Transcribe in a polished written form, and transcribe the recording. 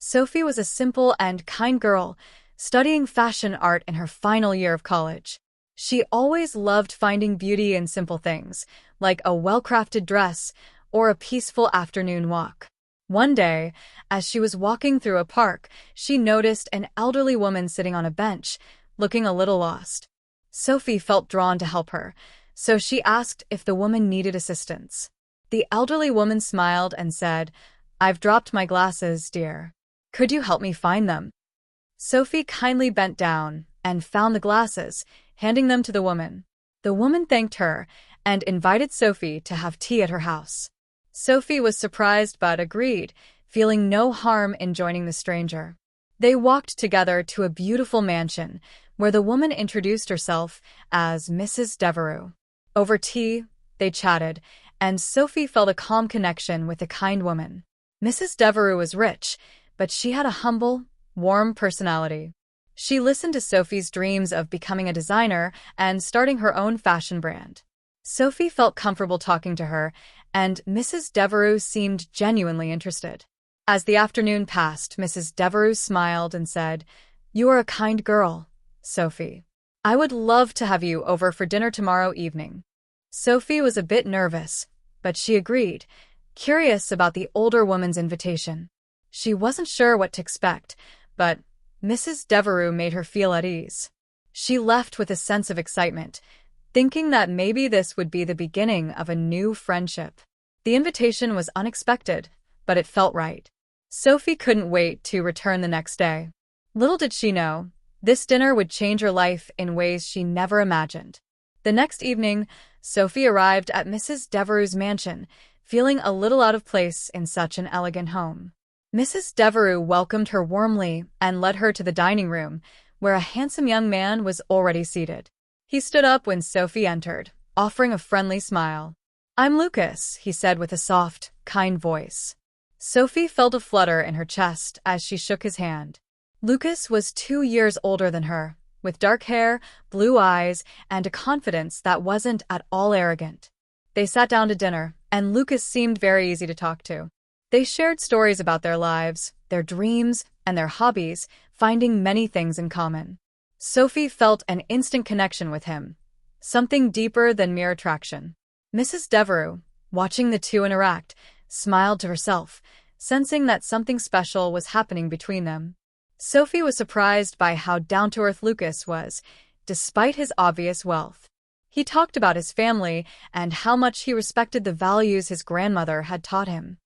Sophie was a simple and kind girl, studying fashion art in her final year of college. She always loved finding beauty in simple things, like a well-crafted dress or a peaceful afternoon walk. One day, as she was walking through a park, she noticed an elderly woman sitting on a bench, looking a little lost. Sophie felt drawn to help her, so she asked if the woman needed assistance. The elderly woman smiled and said, "I've dropped my glasses, dear. Could you help me find them?" Sophie kindly bent down and found the glasses, handing them to the woman. The woman thanked her and invited Sophie to have tea at her house. Sophie was surprised but agreed, feeling no harm in joining the stranger. They walked together to a beautiful mansion, where the woman introduced herself as Mrs. Devereux. Over tea, they chatted, and Sophie felt a calm connection with the kind woman. Mrs. Devereux was rich, but she had a humble, warm personality. She listened to Sophie's dreams of becoming a designer and starting her own fashion brand. Sophie felt comfortable talking to her, and Mrs. Devereux seemed genuinely interested. As the afternoon passed, Mrs. Devereux smiled and said, "You are a kind girl, Sophie. I would love to have you over for dinner tomorrow evening." Sophie was a bit nervous, but she agreed, curious about the older woman's invitation. She wasn't sure what to expect, but Mrs. Devereux made her feel at ease. She left with a sense of excitement, thinking that maybe this would be the beginning of a new friendship. The invitation was unexpected, but it felt right. Sophie couldn't wait to return the next day. Little did she know, this dinner would change her life in ways she never imagined. The next evening, Sophie arrived at Mrs. Devereux's mansion, feeling a little out of place in such an elegant home. Mrs. Devereux welcomed her warmly and led her to the dining room, where a handsome young man was already seated. He stood up when Sophie entered, offering a friendly smile. "I'm Lucas," he said with a soft, kind voice. Sophie felt a flutter in her chest as she shook his hand. Lucas was 2 years older than her, with dark hair, blue eyes, and a confidence that wasn't at all arrogant. They sat down to dinner, and Lucas seemed very easy to talk to. They shared stories about their lives, their dreams, and their hobbies, finding many things in common. Sophie felt an instant connection with him, something deeper than mere attraction. Mrs. Devereux, watching the two interact, smiled to herself, sensing that something special was happening between them. Sophie was surprised by how down-to-earth Lucas was, despite his obvious wealth. He talked about his family and how much he respected the values his grandmother had taught him.